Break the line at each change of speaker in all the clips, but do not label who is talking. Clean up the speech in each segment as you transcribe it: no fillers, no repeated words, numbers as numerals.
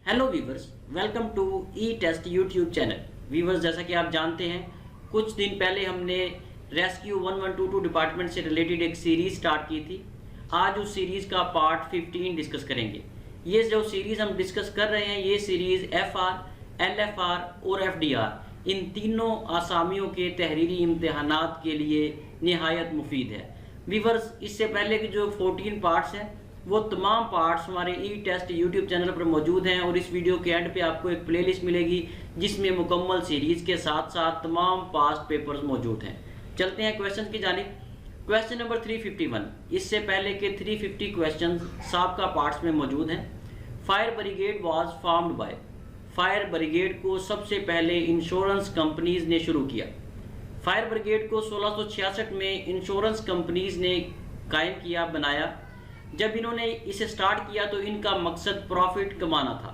Hello viewers, welcome to E test YouTube channel. Viewers, जैसा कि आप जानते हैं, कुछ दिन पहले हमने रेस्क्यू 1122 डिपार्टमेंट से रिलेटेड एक सीरीज़ स्टार्ट की थी। आज उस सीरीज़ का पार्ट 15 डिस्कस करेंगे। ये जो सीरीज़ हम डिस्कस कर रहे हैं, ये सीरीज़ FR, LFR और FDR इन तीनों आसामियों के तहरीरी इम्तिहानात के लिए निहायत मुफीद है। वीवर्स, इससे पहले के जो 14 पार्ट्स हैं वो तमाम पार्ट्स हमारे ई टेस्ट यूट्यूब चैनल पर मौजूद हैं और इस वीडियो के एंड पे आपको एक प्लेलिस्ट मिलेगी जिसमें मुकम्मल सीरीज़ के साथ साथ तमाम पास्ट पेपर्स मौजूद हैं। चलते हैं क्वेश्चन की जानिब। क्वेश्चन नंबर 351, इससे पहले के 350 क्वेश्चन साबका पार्ट्स में मौजूद हैं। Fire brigade was formed by. Fire brigade को सबसे पहले इंश्योरेंस कंपनीज ने शुरू किया। फायर ब्रिगेड को 1666 में इंश्योरेंस कंपनीज ने कायम किया, बनाया। जब इन्होंने इसे स्टार्ट किया तो इनका मकसद प्रॉफिट कमाना था।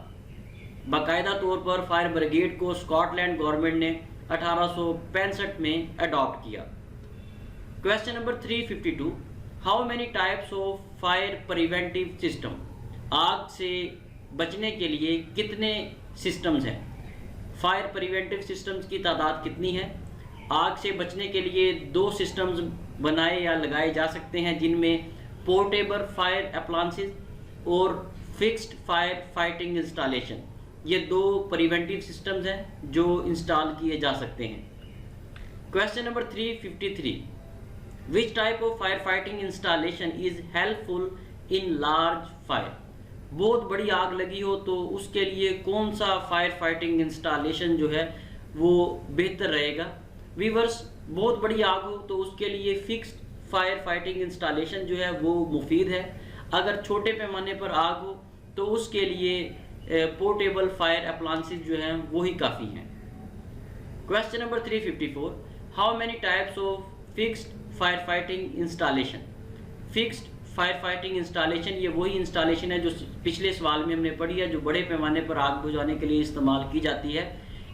बाकायदा तौर पर फायर ब्रिगेड को स्कॉटलैंड गवर्नमेंट ने 1865 में अडॉप्ट किया। Question number 352, how many types of fire preventive system. आग से बचने के लिए कितने सिस्टम्स हैं? फायर प्रिवेंटिव सिस्टम्स की तादाद कितनी है? आग से बचने के लिए दो सिस्टम्स बनाए या लगाए जा सकते हैं, जिनमें पोर्टेबल फायर अप्लायंसेस और फिक्स्ड फायर फाइटिंग इंस्टॉलेशन। ये दो प्रिवेंटिव सिस्टम्स हैं जो इंस्टॉल किए जा सकते हैं। Question number 353, which type of fire fighting installation is helpful in large fire. बहुत बड़ी आग लगी हो तो उसके लिए कौन सा फायर फाइटिंग इंस्टॉलेशन जो है वो बेहतर रहेगा? वीवर्स, बहुत बड़ी आग हो तो उसके लिए फिक्स्ड फायर फाइटिंग इंस्टॉलेशन जो है वो मुफीद है। अगर छोटे पैमाने पर आग हो तो उसके लिए पोर्टेबल फायर अप्लायंसेस जो हैं वो ही काफ़ी हैं। Question number 354, how many types of fixed fire fighting installation. Fixed fire fighting installation ये वही इंस्टॉलेशन है जो पिछले सवाल में हमने पढ़ी है, जो बड़े पैमाने पर आग बुझाने के लिए इस्तेमाल की जाती है।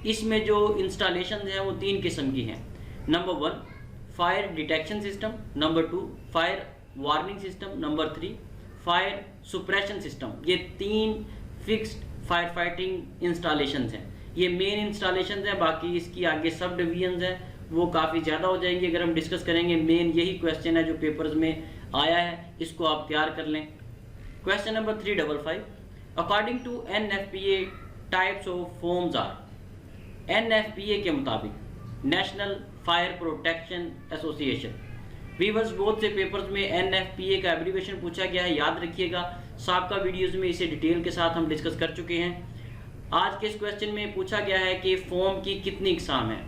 इसमें जो इंस्टॉलेशन हैं वो 3 किस्म की हैं। Number 1, fire detection system. Number 2, fire warning system. Number 3, fire suppression system. ये 3 फिक्स्ड फायर फाइटिंग इंस्टॉलेशंस हैं। ये मेन इंस्टॉलेशंस हैं, बाकी इसकी आगे सब डिवीजन्स हैं वो काफ़ी ज़्यादा हो जाएंगे अगर हम डिस्कस करेंगे। मेन यही क्वेश्चन है जो पेपर्स में आया है, इसको आप तैयार कर लें। Question number 355, according to NFPA types of foams are. NFPA के मुताबिक national fire protection association. Viewers, बहुत से पेपर्स में NFPA का एब्रीविएशन पूछा गया है, याद रखिएगा। साबका वीडियोस में इसे डिटेल के साथ हम डिस्कस कर चुके हैं। आज के इस क्वेश्चन में पूछा गया है कि फोम की कितनी इकसाम है।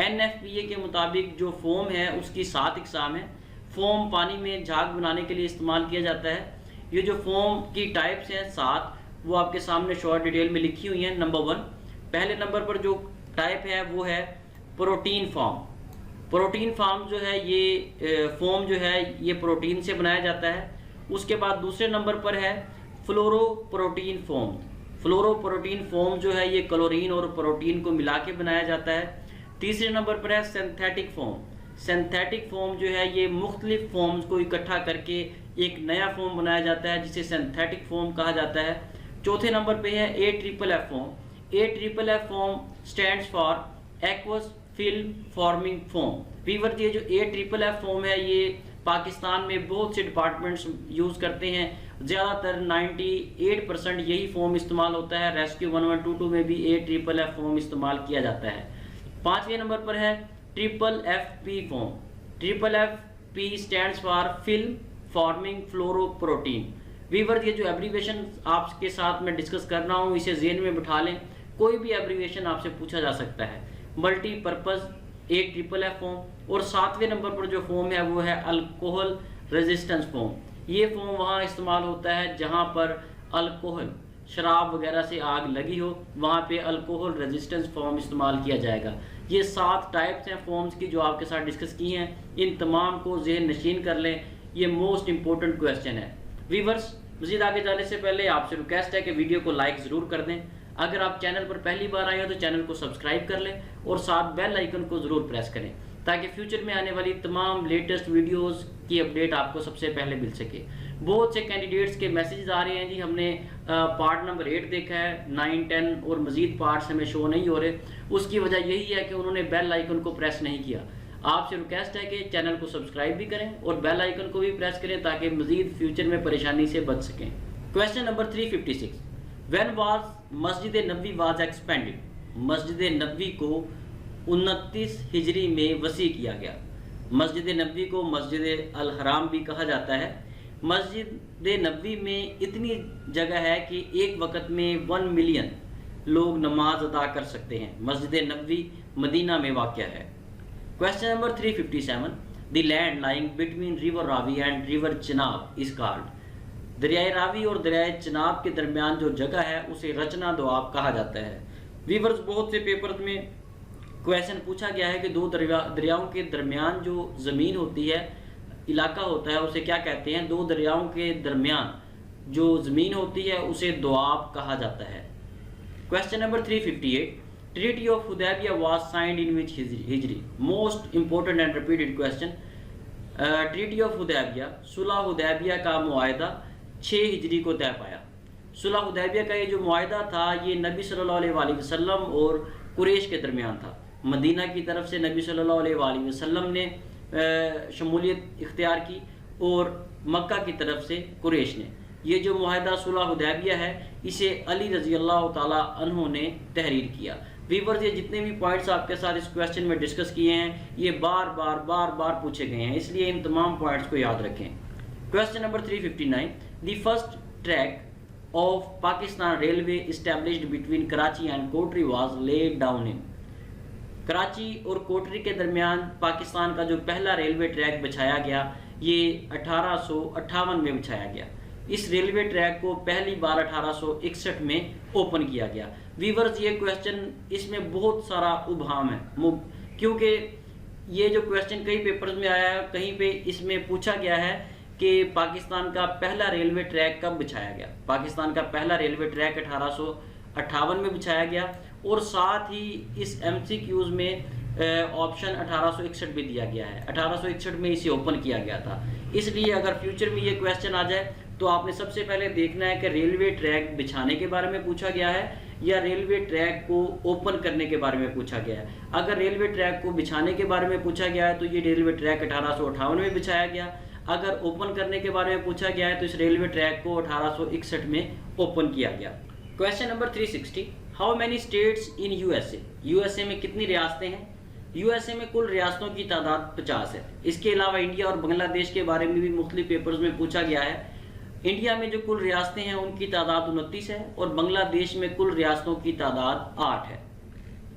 NFPA के मुताबिक जो फोम है उसकी 7 इकसाम है। फोम पानी में झाग बनाने के लिए इस्तेमाल किया जाता है। ये जो फोम की टाइप्स हैं 7, वो आपके सामने शॉर्ट डिटेल में लिखी हुई हैं। नंबर 1, पहले नंबर पर जो टाइप है वो है प्रोटीन फॉर्म। प्रोटीन फॉर्म जो है ये फोम जो है ये प्रोटीन से बनाया जाता है। उसके बाद दूसरे नंबर पर है फ्लोरोप्रोटीन फोम। फ्लोरोप्रोटीन फोम जो है ये क्लोरीन और प्रोटीन को मिला के बनाया जाता है। तीसरे नंबर पर है सिंथेटिक फोम। सिंथेटिक फोम जो है ये मुख्तलिफ फोम्स को इकट्ठा करके एक नया फोम बनाया जाता है जिसे सिंथेटिक फोम कहा जाता है। चौथे नंबर पे है AFFF foam. AFFF foam stands for aqueous film forming foam. Viewer, ये जो AFFF फोम है ये पाकिस्तान में बहुत से डिपार्टमेंट्स यूज़ करते हैं। ज़्यादातर 98% यही फोम इस्तेमाल होता है। रेस्क्यू 1122 में भी AFFF फोम इस्तेमाल किया जाता है। 5वें नंबर पर है FFP foam. FFP stands for film forming fluoroprotein. वीवर, ये जो एब्रीविएशन आपके साथ मैं डिस्कस कर रहा हूँ इसे जेन में बिठा लें, कोई भी एब्रीविएशन आपसे पूछा जा सकता है। Multipurpose AFFF foam. और 7वें नंबर पर जो फोम है वो है अल्कोहल रेजिस्टेंस फोम। ये फोम वहाँ इस्तेमाल होता है जहाँ पर अल्कोहल, शराब वगैरह से आग लगी हो, वहाँ पे अल्कोहल रेजिस्टेंस फोम इस्तेमाल किया जाएगा। ये 7 टाइप्स हैं फोम्स की जो आपके साथ डिस्कस की हैं। इन तमाम को ज़हन नशीन कर लें, ये मोस्ट इंपॉर्टेंट क्वेश्चन है। वीवर्स, मज़ीद आगे जाने से पहले आपसे रिक्वेस्ट है कि वीडियो को लाइक ज़रूर कर दें। अगर आप चैनल पर पहली बार आए हो तो चैनल को सब्सक्राइब कर लें और साथ बेल आइकन को ज़रूर प्रेस करें ताकि फ्यूचर में आने वाली तमाम लेटेस्ट वीडियोस की अपडेट आपको सबसे पहले मिल सके। बहुत से कैंडिडेट्स के मैसेजेस आ रहे हैं जी हमने पार्ट नंबर 8 देखा है, 9, 10 और मजीद पार्ट्स हमें शो नहीं हो रहे। उसकी वजह यही है कि उन्होंने बेल आइकन को प्रेस नहीं किया। आपसे रिक्वेस्ट है कि चैनल को सब्सक्राइब भी करें और बेल आइकन को भी प्रेस करें ताकि मजीद फ्यूचर में परेशानी से बच सकें। क्वेश्चन नंबर 356, व्हेन वाज मस्जिद नबवी वाज एक्सपेंडेड? मस्जिद नबवी को 29 हिजरी में वसी किया गया। मस्जिद नबवी को मस्जिद अल हराम भी कहा जाता है। मस्जिद नबवी में इतनी जगह है कि एक वक्त में 1 मिलियन लोग नमाज अदा कर सकते हैं। मस्जिद नबवी मदीना में वाक़या है। Question number 357, the land lying between river Ravi and river Chenab is called? दरियाए रावी और दरियाए चिनाब के दरमियान जो जगह है उसे रचना दोआब कहा जाता है। वीवर्स, बहुत से पेपर में क्वेश्चन पूछा गया है कि दो दरियाओं के दरमियान जो ज़मीन होती है, इलाका होता है, उसे क्या कहते हैं? दो दरियाओं के दरमियान जो ज़मीन होती है उसे दोआब कहा जाता है। Question number 358, treaty of Hudaibiya was signed in which Hijri? Most important and repeated question. Treaty of Hudaibiya, सुलह हुदैबिया का मुआहदा 6 हिजरी को तय पाया। सुलह हुदैबिया का ये जो मुआहदा था ये नबी सल्लल्लाहु अलैहि वसल्लम और कुरैश के दरमियान था। मदीना की तरफ से नबी सल्लल्लाहु अलैहि वसल्लम ने शमूलियत इख्तियार की और मक्का की तरफ से कुरैश ने। ये जो मुआहदा सुलह हुदैबिया है इसे अली रज़ी अल्लाह ताला अन्हु ने तहरीर किया। वीवर्स, ये जितने भी पॉइंट्स आपके साथ इस क्वेश्चन में डिस्कस किए हैं ये बार बार पूछे गए हैं, इसलिए इन तमाम पॉइंट्स को याद रखें। Question number 359, the first track of Pakistan railway established between Karachi and Kotri was laid down in? Karachi और कोटरी के दरमियान पाकिस्तान का जो पहला रेलवे ट्रैक बिछाया गया ये 1858 में बिछाया गया। इस रेलवे ट्रैक को पहली बार 1861 में ओपन किया गया। वीवर्स, ये क्वेश्चन इसमें बहुत सारा उबहाम है क्योंकि ये जो क्वेश्चन कई पेपर्स में आया है, कहीं पे इसमें पूछा गया है कि पाकिस्तान का पहला रेलवे ट्रैक कब बिछाया गया। पाकिस्तान का पहला रेलवे ट्रैक 1858 में बिछाया गया और साथ ही इस MCQs में ऑप्शन 1861 भी दिया गया है। 1861 में इसे ओपन किया गया था। इसलिए अगर फ्यूचर में ये क्वेश्चन आ जाए तो आपने सबसे पहले देखना है कि रेलवे ट्रैक बिछाने के बारे में पूछा गया है या रेलवे ट्रैक को ओपन करने के बारे में पूछा गया है। अगर रेलवे ट्रैक को बिछाने के बारे में पूछा गया है तो ये रेलवे ट्रैक 1858 में बिछाया गया। अगर ओपन करने के बारे में पूछा गया है तो इस रेलवे ट्रैक को 1861 में ओपन किया गया। Question number 360, how many states in USA? USA में कितनी रियासतें हैं? USA में कुल रियासतों की तादाद 50 है। इसके अलावा इंडिया और बांग्लादेश के बारे में भी मुख्तलिफ पेपर्स में पूछा गया है। इंडिया में जो कुल रियासतें हैं उनकी तादाद 29 है और बांग्लादेश में कुल रियासतों की तादाद 8 है।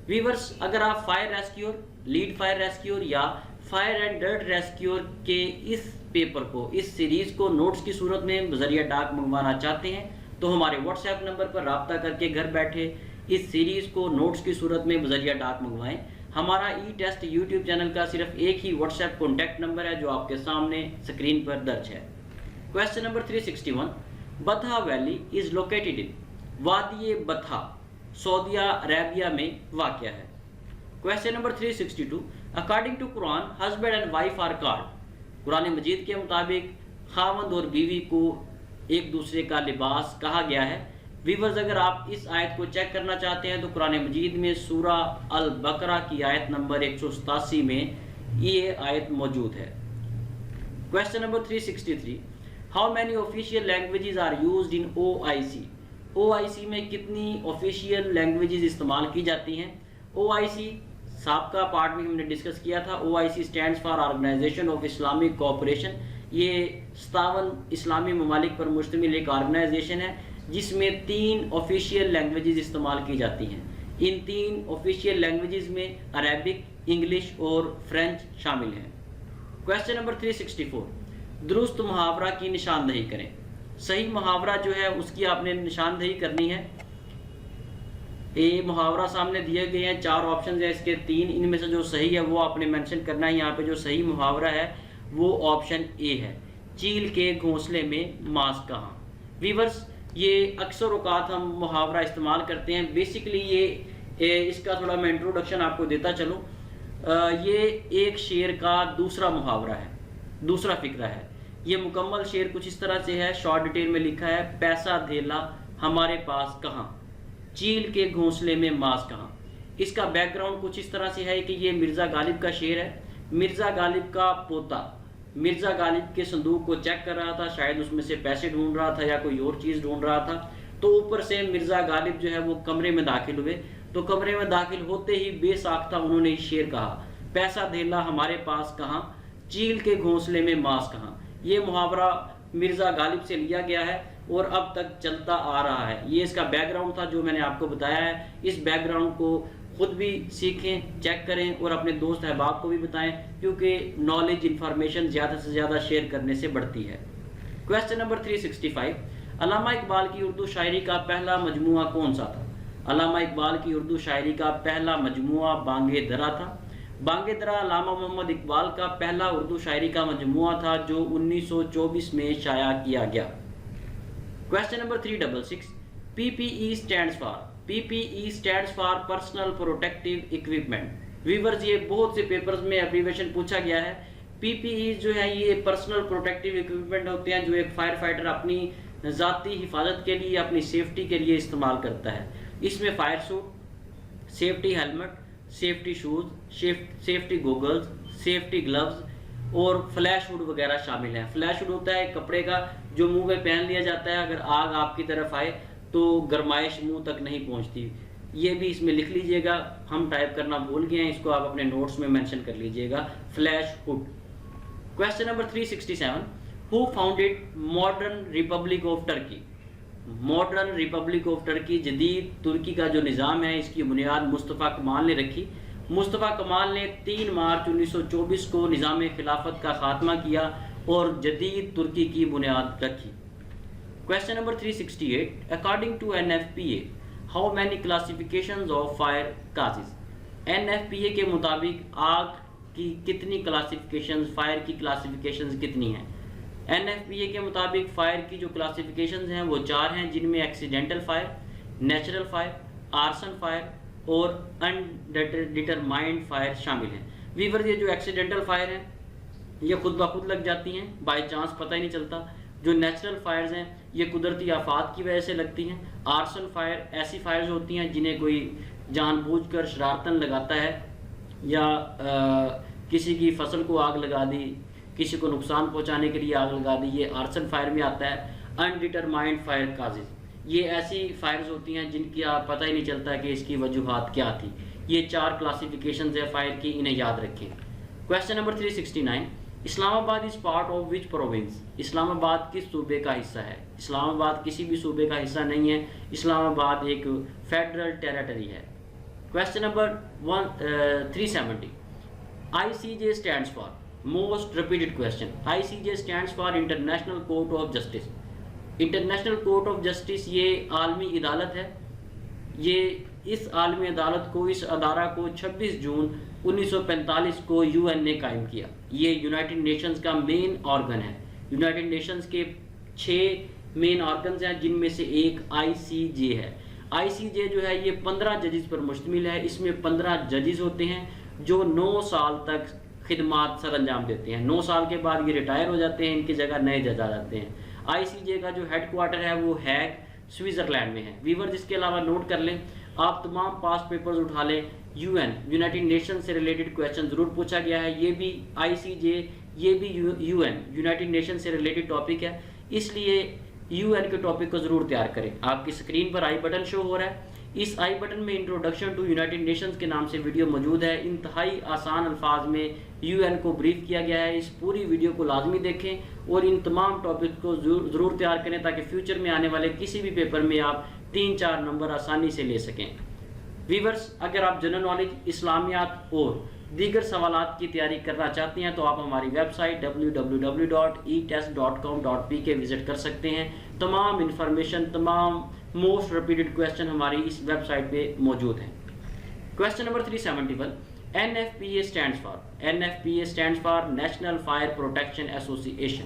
वीवर्स, अगर आप fire rescuer, lead fire rescuer या फायर एंड डर्ट रेस्क्यूअर के इस पेपर को, इस सीरीज को नोट्स की सूरत में बजरिया डाक मंगवाना चाहते हैं तो हमारे व्हाट्सएप नंबर पर राब्ता करके घर बैठे इस सीरीज को नोट्स की सूरत में बजरिया डाक मंगवाएं। हमारा ई-टेस्ट यूट्यूब चैनल का सिर्फ एक ही व्हाट्सएप कॉन्टैक्ट नंबर है जो आपके सामने स्क्रीन पर दर्ज है। Question number 361, Batha valley is located in? वादी बथा सऊदी अरेबिया में वाक़या है। Question number 362, according to Quran husband and wife are called? Quran मजीद के मुताबिक खावंद और बीवी को एक दूसरे का लिबास कहा गया है। वीवर्स, अगर आप इस आयत को चेक करना चाहते हैं तो कुरान मजीद में सूरा अल बकरा की आयत नंबर 187 में ये आयत मौजूद है। Question number 363, how many official languages are used in OIC? OIC में कितनी ऑफिशियल लैंग्वेजेस इस्तेमाल की जाती हैं? OIC साबका पार्ट में हमने डिस्कस किया था। OIC stands for organization of Islamic cooperation. ये 57 इस्लामी ममालिक पर मुश्तमिल एक ऑर्गेनाइजेशन है जिसमें 3 ऑफिशियल लैंग्वेजेस इस्तेमाल की जाती हैं। इन 3 ऑफिशियल लैंग्वेजेस में अरेबिक, इंग्लिश और फ्रेंच शामिल हैं। क्वेश्चन नंबर 364, दुरुस्त मुहावरा की निशानदही करें। सही मुहावरा जो है उसकी आपने निशानदही करनी है। ये मुहावरा सामने दिए गए हैं, 4 ऑप्शन है इसके 3, इनमें से जो सही है वो आपने मेंशन करना है। यहाँ पे जो सही मुहावरा है वो ऑप्शन ए है, चील के घोंसले में मांस कहाँ। वीवर्स, ये अक्सर औकात हम मुहावरा इस्तेमाल करते हैं। बेसिकली ये इसका थोड़ा मैं इंट्रोडक्शन आपको देता चलूँ। ये एक शेर का दूसरा मुहावरा है, दूसरा फिक्रा है। ये मुकम्मल शेर कुछ इस तरह से है, शॉर्ट डिटेल में लिखा है, पैसा धेला हमारे पास कहाँ, चील के घोंसले में मांस कहाँ। इसका बैकग्राउंड कुछ इस तरह से है कि ये मिर्ज़ा गालिब का शेर है। मिर्ज़ा गालिब का पोता मिर्ज़ा गालिब के संदूक को चेक कर रहा था, शायद उसमें से पैसे ढूंढ रहा था या कोई और चीज़ ढूंढ रहा था। तो ऊपर से मिर्ज़ा गालिब जो है वो कमरे में दाखिल हुए। तो कमरे में दाखिल होते ही बेसाख्ता उन्होंने शेर कहा, पैसा धेला हमारे पास कहाँ, चील के घोंसले में मांस कहाँ। ये मुहावरा मिर्ज़ा गालिब से लिया गया है और अब तक चलता आ रहा है। ये इसका बैकग्राउंड था जो मैंने आपको बताया है। इस बैकग्राउंड को खुद भी सीखें, चेक करें और अपने दोस्त अहबाब को भी बताएं, क्योंकि नॉलेज इंफॉर्मेशन ज़्यादा से ज़्यादा शेयर करने से बढ़ती है। क्वेश्चन नंबर 365, अल्लामा इकबाल की उर्दू शायरी का पहला मजमुआ कौन सा था। अल्लामा इकबाल की उर्दू शायरी का पहला मजमुआ बांगे दरा था। बांगे दरा अल्लामा मोहम्मद इकबाल का पहला उर्दू शायरी का मजमुआ था जो 1924 में शाया किया गया। Question number 366, PPE stands for. PPE stands for personal protective equipment. Viewers, ये बहुत से पेपर्स में एब्रीविएशन पूछा गया है। PPE जो है ये पर्सनल प्रोटेक्टिव इक्विपमेंट होते हैं जो एक फायर फाइटर अपनी ज़ाती हिफाजत के लिए, अपनी सेफ्टी के लिए इस्तेमाल करता है। इसमें fire suit, safety helmet, safety shoes, safety goggles, safety gloves और फ्लैश हुड वगैरह शामिल हैं। फ्लैश हुड होता है कपड़े का जो मुंह में पहन लिया जाता है, अगर आग आपकी तरफ आए तो गर्माइश मुंह तक नहीं पहुंचती। ये भी इसमें लिख लीजिएगा, हम टाइप करना भूल गए हैं, इसको आप अपने नोट्स में मेंशन कर लीजिएगा, flash hood. Question number 367, who founded modern Republic of Turkey. Modern Republic of Turkey, जदीद तुर्की का जो निज़ाम है, इसकी बुनियाद मुस्तफ़ा कमाल ने रखी। मुस्तफ़ा कमाल ने 3 मार्च 1924 को निज़ाम खिलाफत का खात्मा किया और जदीद तुर्की की बुनियाद रखी। Question number 368, according to NFPA how many classifications of fire causes. NFPA के मुताबिक आग की कितनी क्लासिफिकेशंस, फायर की क्लासिफिकेशंस कितनी हैं। NFPA के मुताबिक फायर की जो क्लासिफिकेशंस हैं वो 4 हैं, जिनमें accidental fire, natural fire, arson fire और अनडिटरमाइंड फायर शामिल हैं। वीवर, ये जो एक्सीडेंटल फायर हैं ये खुद ब खुद लग जाती हैं, बाई चांस पता ही नहीं चलता। जो नेचुरल फायर्स हैं ये कुदरती आफात की वजह से लगती हैं। आर्सन फायर ऐसी फायर्स होती हैं जिन्हें कोई जानबूझकर शरारतन लगाता है या किसी की फसल को आग लगा दी, किसी को नुकसान पहुंचाने के लिए आग लगा दी, ये आर्सन फायर में आता है। अनडिटरमाइंड फायर काजेज, ये ऐसी फायर्स होती हैं जिनकी आप पता ही नहीं चलता कि इसकी वजूहात क्या थी। ये 4 क्लासिफिकेशंस है फायर की, इन्हें याद रखें। Question number 369, Islamabad is part of which province. Islamabad किस सूबे का हिस्सा है। इस्लामाबाद किसी भी सूबे का हिस्सा नहीं है, इस्लामाबाद एक फेडरल टेरिटरी है। Question number 370, ICJ stands for. Most repeated question, ICJ stands for international court of justice. International court of justice ये आलमी अदालत है। ये इस आलमी अदालत को, इस अदारा को 26 जून 1945 को UN ने कायम किया। ये यूनाइटेड नेशंस का मेन ऑर्गन है। यूनाइटेड नेशंस के 6 मेन ऑर्गन्स हैं जिनमें से एक ICJ है। ICJ जो है ये 15 जजेस पर मुश्तमिल है। इसमें 15 जजेस होते हैं जो 9 साल तक खिदमात सर अंजाम देते हैं। 9 साल के बाद ये रिटायर हो जाते हैं, इनकी जगह नए जज आ जाते हैं। ICJ का जो हेडक्वार्टर है वो हैग, स्विट्ज़रलैंड में है। वीवर, जिसके अलावा नोट कर लें, आप तमाम पास पेपर्स उठा लें, UN यूनाइटेड नेशन से रिलेटेड क्वेश्चन ज़रूर पूछा गया है। ये भी ICJ, ये भी UN यूनाइटेड नेशन से रिलेटेड टॉपिक है, इसलिए UN के टॉपिक को ज़रूर तैयार करें। आपकी स्क्रीन पर आई बटन शो हो रहा है, इस आई बटन में इंट्रोडक्शन टू यूनाइटेड नेशंस के नाम से वीडियो मौजूद है। इंतहाई आसान अल्फाज में UN को ब्रीफ किया गया है। इस पूरी वीडियो को लाजमी देखें और इन तमाम टॉपिक को ज़रूर तैयार करें ताकि फ्यूचर में आने वाले किसी भी पेपर में आप 3-4 नंबर आसानी से ले सकें। वीवर्स, अगर आप जनरल नॉलेज, इस्लामियात और दीगर सवालात की तैयारी करना चाहते हैं तो आप हमारी वेबसाइट www.etest.com.pk विजिट कर सकते हैं। तमाम इंफॉर्मेशन, तमाम मोस्ट रिपीटेड क्वेश्चन हमारी इस वेबसाइट पे मौजूद हैं। Question number 371, NFPA stands for. NFPA stands for national fire protection association.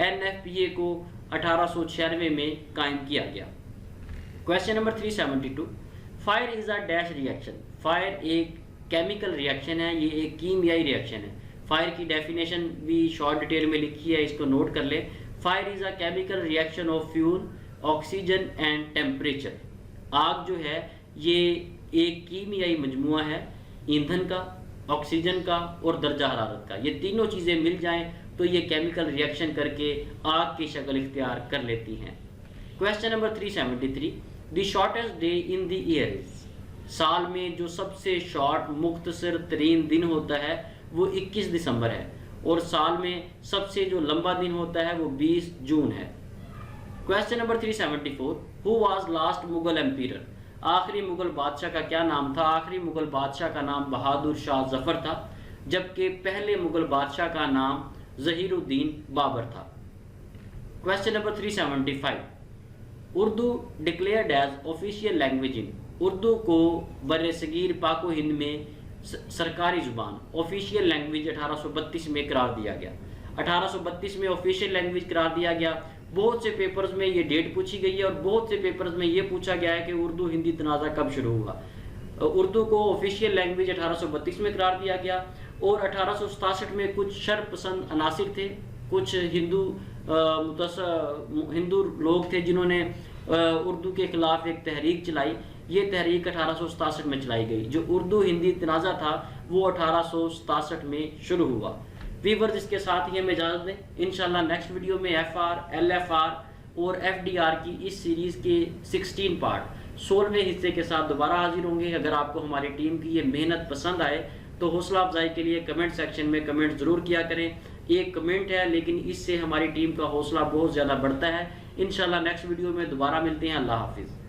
NFPA को 1896 में कायम किया गया। Question number 372, fire is a dash reaction. Fire एक केमिकल रिएक्शन है, ये एक कीमियाई रिएक्शन है। फायर की डेफिनेशन भी शॉर्ट डिटेल में लिखी है, इसको नोट कर ले। Fire is a chemical reaction of fuel, oxygen and temperature. आग जो है ये एक कीमियाई मजमुआ है ईंधन का, ऑक्सीजन का और दर्जा हरारत का। ये तीनों चीज़ें मिल जाएं तो ये केमिकल रिएक्शन करके आग की शक्ल इख्तियार कर लेती हैं। Question number 373, the shortest day in the year is. साल में जो सबसे शॉर्ट मुख्तसर तरीन दिन होता है वो 21 दिसंबर है, और साल में सबसे जो लंबा दिन होता है वो 20 जून है। Question number 374, who was last Mughal emperor. आखिरी मुगल बादशाह का क्या नाम था। आखिरी मुगल बादशाह का नाम बहादुर शाह जफर था, जबकि पहले मुगल बादशाह का नाम जहीरुद्दीन बाबर था। Question number 375, Urdu declared as official language in. Urdu को बरसगीर पाको हिंद में सरकारी ज़ुबान ऑफिशियल लैंग्वेज 1832 में करार दिया गया। 1832 में ऑफिशियल लैंग्वेज करार दिया गया। बहुत से पेपर्स में ये डेट पूछी गई है और बहुत से पेपर्स में ये पूछा गया है कि उर्दू हिंदी तनाज़ा कब शुरू हुआ। उर्दू को ऑफिशियल लैंग्वेज 1832 में करार दिया गया, और 1867 में कुछ शरपसंद अनासिर थे, कुछ हिंदू लोग थे जिन्होंने उर्दू के खिलाफ एक तहरीक चलाई। ये तहरीक 1867 में चलाई गई। जो उर्दू हिंदी तनाज़ा था वो 1867 में शुरू हुआ। वीवर्स, इसके साथ ही हमें इजाज़त दें। इंशाल्लाह नेक्स्ट वीडियो में FR, LFR और FDR की इस सीरीज़ के 16 पार्ट 16वें हिस्से के साथ दोबारा हाजिर होंगे। अगर आपको हमारी टीम की ये मेहनत पसंद आए तो हौसला अफजाई के लिए कमेंट सेक्शन में कमेंट ज़रूर किया करें। एक कमेंट है लेकिन इससे हमारी टीम का हौसला बहुत ज़्यादा बढ़ता है। इंशाल्लाह नेक्स्ट वीडियो में दोबारा मिलते हैं। अल्लाह हाफिज़।